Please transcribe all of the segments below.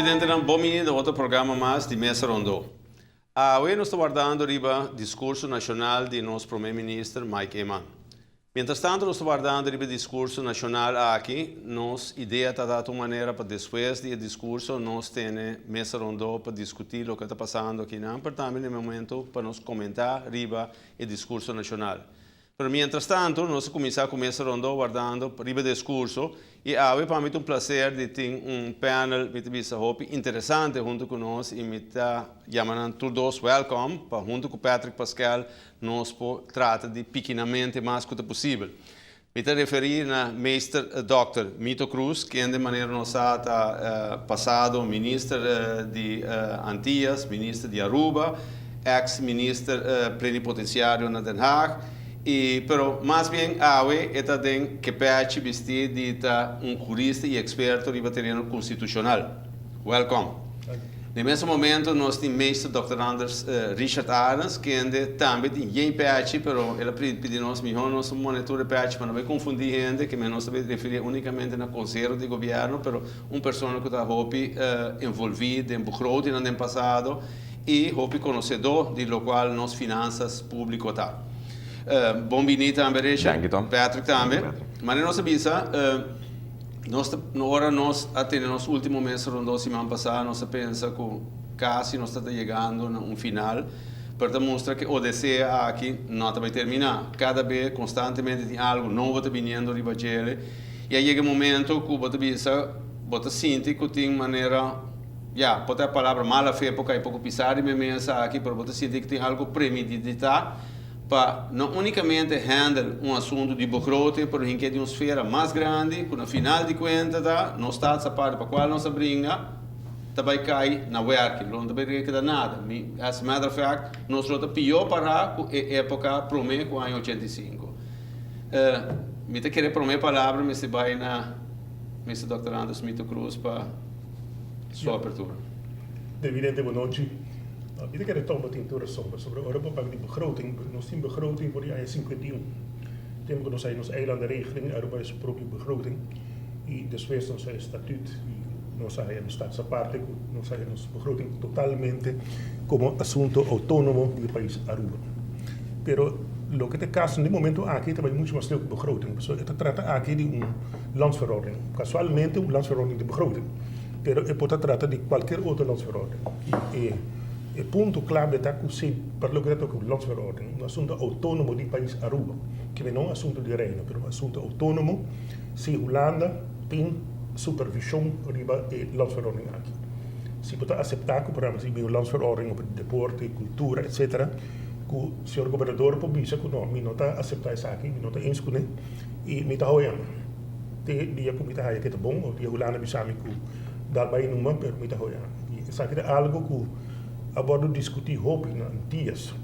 presidente, bem-vindo a outro programa mais de Mesa Rondô. Hoje nós estamos guardando o discurso nacional de nosso primeiro-ministro, Mike Eman. Mientras tanto, nós estamos guardando o discurso nacional aqui. Nossa ideia está de uma maneira para depois do discurso, nós temos Mesa Rondô para discutir o que está passando aqui, não? Mas também no momento para nos comentar o discurso nacional. Mas, mientras tanto, nós começamos com Mesa Rondô guardando o discurso e hoje para mim é prazer de ter panel interessante junto com nós e me está chamando todos welcome para junto com Patrick Pascal nós tratar de pequenamente mais que possível. Me está referir a Mr. Dr. Mito Cruz, que de maneira nossa passado ministro de Antillas, ministro de Aruba, ex-ministro plenipotenciário na Den Haag. Pero mais bem, hoje está tem que pede vestir de jurista e experto em terreno constitucional. Welcome. No mesmo momento, nós temos o mestre Dr. Anders Richard Arens, que também tem PhD, pero ele pediu nós melhor nós monitor PhD para não confundir gente, que nós se referir unicamente no conselho de governo, pero pessoa que está envolvida em begroting no passado e conhecedor de lo qual nas finanças públicas está. Bem-vindo também, Patrick também. Mas nós sabemos, nós até nos últimos meses, na semana passada, nós pensa que quase nós está chegando a final, para demonstrar que a Odisseia aqui não vai terminar. Cada vez, constantemente, tem algo novo vindo de Bagele. E aí chega um momento que você sente que tem maneira, pode ter a palavra mala fé, porque pouco pisar de mesa aqui, mas você sente que tem algo premeditado, para não unicamente handle assunto de begroting, mas em que de uma esfera mais grande, que no final de contas, não está essa parte para a qual nós brinca, também cai na work, não também queda nada. As a matter of fact, nós estamos pior para a época promê com o ano 85. Me te querer prometer palavra, me se vai na Mr. Dr. Anders Mito Cruz para sua abertura. Evidente, boa noite. Ik denk dat het toch wat interessant is. Sobre Europa hebben die begroting, nog geen begroting voor die jaar 51. Temos que nós aí nos eilandenregeling, Europa is propria begroting. E depois nós aí estatuto, nós aí no status aparte, nós aí nos begroting totalmente como assunto autónomo do país Aruba. Pero lo que te caso no momento aqui também muito mais do que begroting. Então trata aqui de landsverordening. Casualmente landsverordening de begroting. Pero pode tratar de qualquer outra landsverordening. O ponto clave é que para o que é o landsverordening, assunto autônomo do país Aruba, que não é um assunto de reino, mas um assunto autônomo, se Holanda tem supervisão riba e landsverordening aqui. Se você aceitar que, por exemplo, se o landsverordening over deporte, cultura, etc., que o senhor governador pode dizer que não está aceitar isso aqui, não está inscrever, e me está hoiando. Te dia que me está hoiando que é bom, ou dia Holanda bisami que dá bem numa, mas me está hoiando. Isso aqui é algo que abordo discutir hope na Antillas.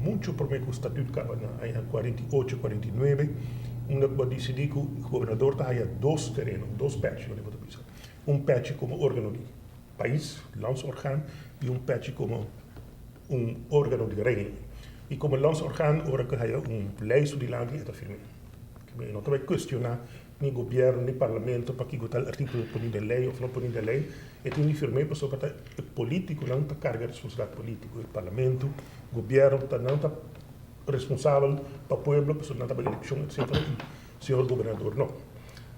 Muito por mim que o estatuto acaba em 48, 49, onde pode decidir que o governador tem dois terrenos, dois patches, patch como órgão de país, landsorgaan, e patch como órgão de reino. E como landsorgaan, ora que há lijst de land que está firme. Que não vai questionar nem governo, nem parlamento, para que o tal artigo põe de lei ou não põe de lei, e tem que firme para sobre o político não está carga de responsabilidade política, o parlamento, o governo não está responsável para o povo, para não está para eleição, etc. O senhor governador não.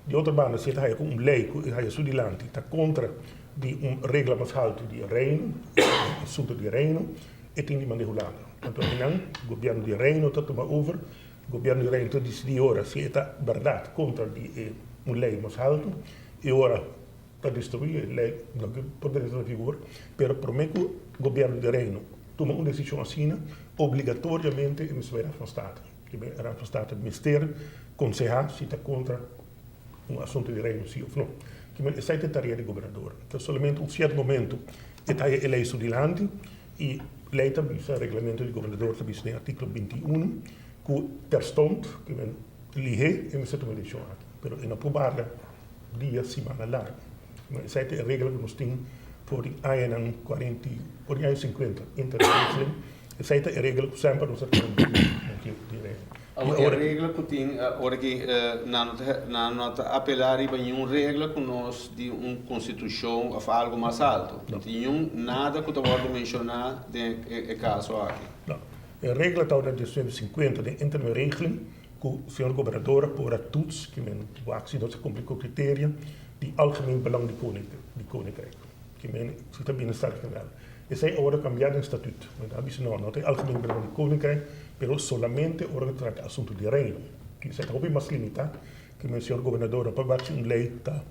De outra banda, se ele com lei que é sudilante, está contra de regra mais alto de reino, assunto de reino, e tem de manipular. Então, o governo de reino está tomando over. O governo de reino decidiu agora se é verdade contra lei mais alto e agora está destruir a lei não que poderia estar em vigor, mas por mim que o governo de reino toma uma decisão assim, obrigatoriamente em esfera van Estado. Que era van Estado o ministério aconselhar se está contra assunto de reino, sim ou não. Que é a secretaria de governador. Então, somente certo momento, está a lei sudilante e lei também, o regulamento do governador também tem artigo 21, que terstond, que men lihe en zet met de pero in apubada dia semana larga. Mas essa é a regra que nós temos por ano 40, por ano 50, internacional. Essa é a regra que sempre nós temos que dire. A regra que tem, ora que na nota apelar e nenhuma regra que nós de constituição ou algo mais alto. Não tem nada que tu pode mencionar de caso aqui. Não. A regra está na 250 de interna regeling que o senhor governador por toets que men actie dat se complicou critério de algemeen belang de koninkrijk. Que men zit er binnen sterk genel. E sei ora cambiare in statuto, ma adesso no, non è algemeen belang de koninkrijk, pero solamente ora tratta assunto di reino. Que sei troppo mais limitado que men senhor governador para baixo uma lei tá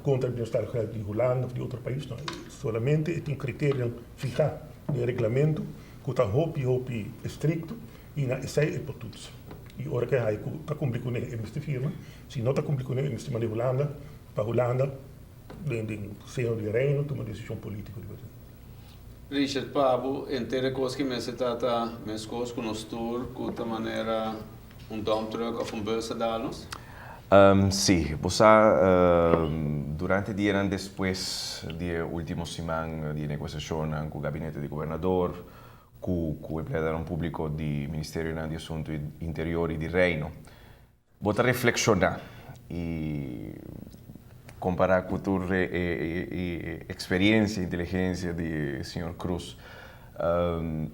contra o bem-estar de Holanda ou de outro país, não. Solamente é um critério fixado no regulamento que está hopi estricto e na sei é por todos. E ora que aí está cumprindo com ele esta firma, se não está cumprindo com ele esta de Holanda, para Holanda, de ser de reino, toma decisão política. Richard Pabo, inteira coisa que me se trata, mes coisas com nós tour, de maneira dump truck ou bus a dar-nos? Sí, você durante o ano depois da última semana de negociação com o gabinete do governador, com o empregado público do Ministério de Assuntos Interiores e de Reino, vou reflexionar e comparar com a experiência e inteligência do Sr. Cruz.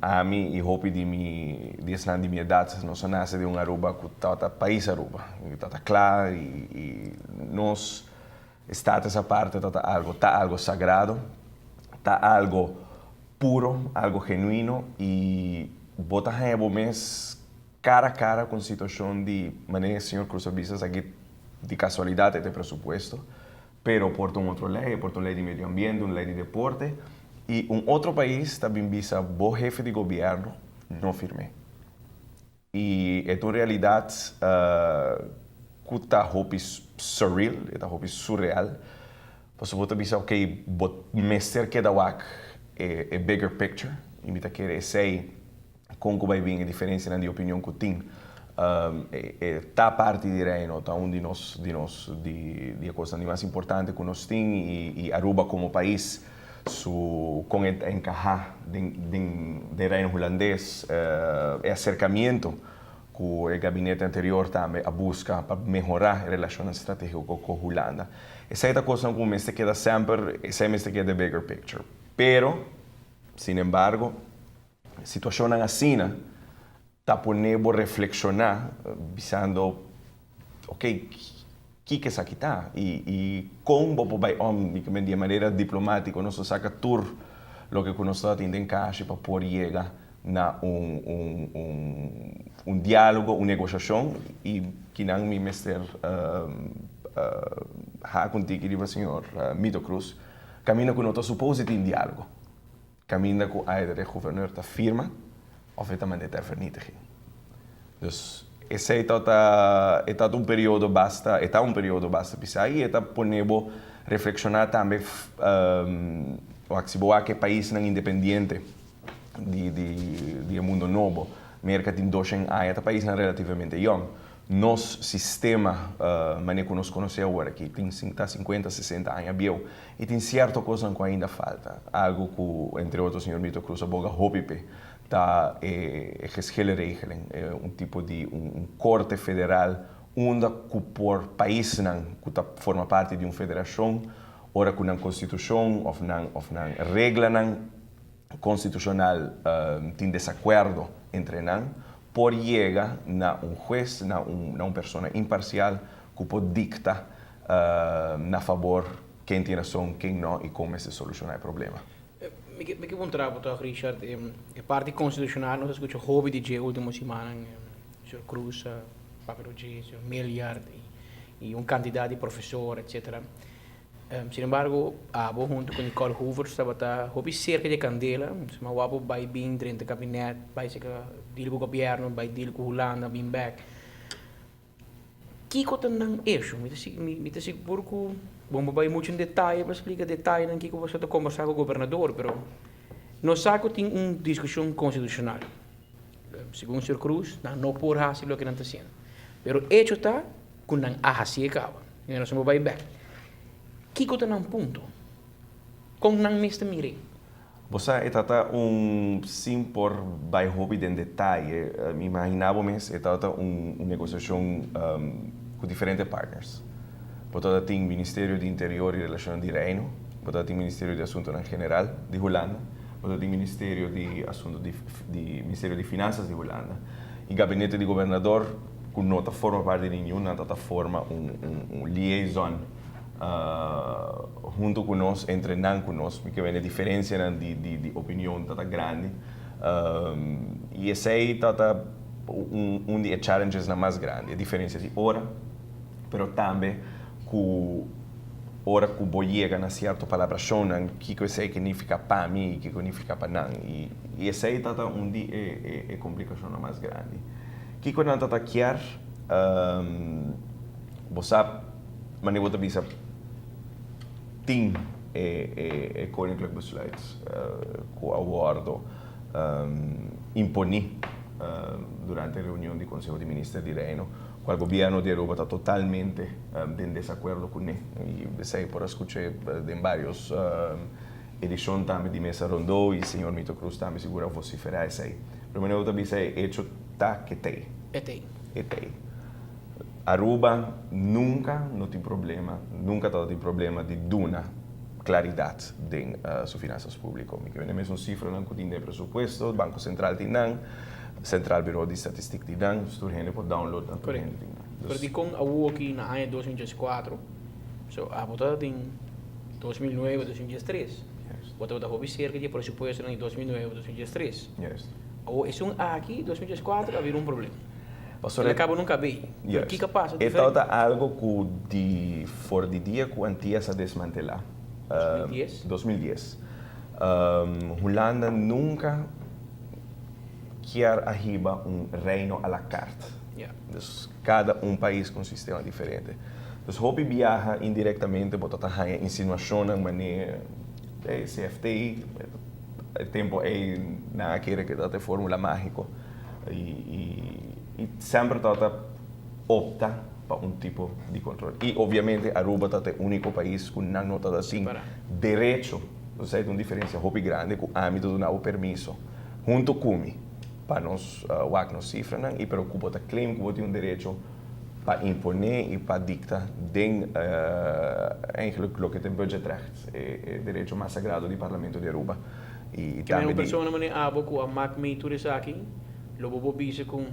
A mim e hope de minha idade, nós nascemos de uma Aruba que está país Aruba, está claro e nós está essa parte está algo sagrado, está algo puro, algo genuíno e bota rebo mês cara a cara com a situação de maneira Sr. Cruz Abisas aqui de casualidade de presupuesto, pero por uma lei de meio ambiente, uma lei de deporte. E outro país também visa o jefe de governo não firme. E é uma realidade que está surreal, está surreal. Você pode dizer, ok, o mestre que dá é bigger picture. E me quer sei como vai vir a diferença na opinião que tem. Tá parte de reino, tá de coisa mais importante que nós temos e Aruba como país com encajar de reino holandês, acercamento que o gabinete anterior também a busca para melhorar a relação estratégica com a Holanda. Essa é a coisa que me queda sempre, essa me queda bigger picture. Pero, sin embargo, a situação assim, está ponendo reflexionar, visando, ok, que isso aqui está e como vai de maneira diplomática nós saca tur o que nós está tendo em caixa para poder chegar na diálogo, uma negociação e que não me mestre contigo, senhor Mito Cruz, caminha com nós suposto em diálogo, caminha com a o governador da firma ou efetivamente interferir. Então esse é um período basta pisar e está ponendo reflexionar também o que país não independente de mundo novo, América tem 2 anos, é país não relativamente jovem. Nosso sistema, maneira que nós conhecemos agora, que tem 50, 60 anos, e tem certa coisa que ainda falta, algo que, entre outros, o Sr. Mito Cruz aboga hopipe. Está regeling, tipo de corte federal, onde por país que forma parte de uma federação, ora com uma constituição ou uma regra constitucional tem desacordo entre nós, por chegar na juez, na uma pessoa imparcial que pode dictar na favor quem tem razão, quem não e como se solucionar o problema. Me que bom trabalho, Richard. A parte constitucional, nós escutamos hobby de última semana, o Sr. Cruz, Pablo G, o Sr. Milliard e candidato de professor, etc. Sin embargo, abo junto com Nicole Hoover estava hobby cerca de Candela, mas o abo vai bem dentro do gabinete, vai ser deal com o governo, vai deal com a Holanda, bem back. Que coisa não é isso? Me te seguro que vamos vai muito em detalhe, para explicar detalhe não que você está conversar com o governador, pero nós saco tem uma discussão constitucional. Segundo o Sr. Cruz, não por fazer o que não está sendo. Pero hecho está que não há se acaba. E nós vamos vai back. Que coisa não ponto? Como não me está mirando? Você está sim por vai hobby em detalhe, me imaginava mesmo está uma negociação com diferentes partners. Você tem o Ministério do Interior e Relações de Reino, você tem o Ministério de Assuntos em Geral de Holanda, você tem o Ministério de Assuntos de Ministério de Finanças de Holanda. E o Gabinete de Governador, que não forma parte de nenhuma, forma liaison junto com nós, entrenando com nós, porque vem a diferença de opinião tata grande. E esse aí está dos challenges mais grande, a diferença de hora, mas também que hora que você chega a certa palavra, o que isso significa para mim, o que significa para não. E esse aí está a complicação mais grande. O que nós está quer, você mas eu vou te dizer, tem koninklijk besluit que o acordo impõe durante a reunião do Conselho de Ministros de Reino, o governo de Europa está totalmente em desacordo com ele. E sei, por escutar em várias edições também de Mesa Rondô e o senhor Mito Cruz também segura vociferar isso aí. Mas eu também sei, hecho está que tem. É tem. Aruba nunca não tem problema, nunca tem problema de dar claridade em suas finanças públicas. Me quero mesmo cifra não tem de presupuesto, Banco Central tem não, Central Bureau de Estatística tem não, estou gente por download não tem. Pero di con awo aqui na ano 2014, so a botada em 2009, 2013. Botada da hobby cerca de presupuesto em 2009, 2013. Yes. Ou esse aqui 2014 havia um problema. Pastor, Ele acaba nunca bem. yes. O que passa? Então é algo que for de dia que antes se desmantelar. 2010. Holanda nunca quer arriba reino à la carte. Yeah. Cada país com um sistema diferente. Então, hobby viaja indiretamente, botar a insinuação na maneira CFTI, o tempo é na que dá fórmula mágica e sempre opta para tipo de controle. E, obviamente, Aruba é o único país que não nota assim direito, ou seja, uma diferença muito grande com o âmbito do novo permisso, junto com para nós nos cifras e preocupa a claim que tem direito para impor e para dictar eigenlijk o que tem budgetrecht, o direito mais sagrado do Parlamento de Aruba. E que uma pessoa maneira abo com a macme tudo isso aqui, lobo bisa com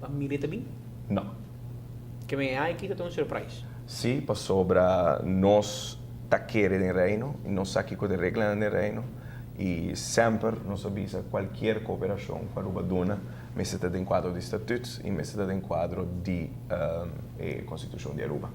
a milita bem? Não. Que me aqui está um surprise. Sim, para sobra nós taqueres no reino, nós aqui com a regra no reino e sempre nos avisa qualquer cooperação com a Aruba Duna, mas está em quadro de estatutos e mas está em quadro de Constituição de Aruba.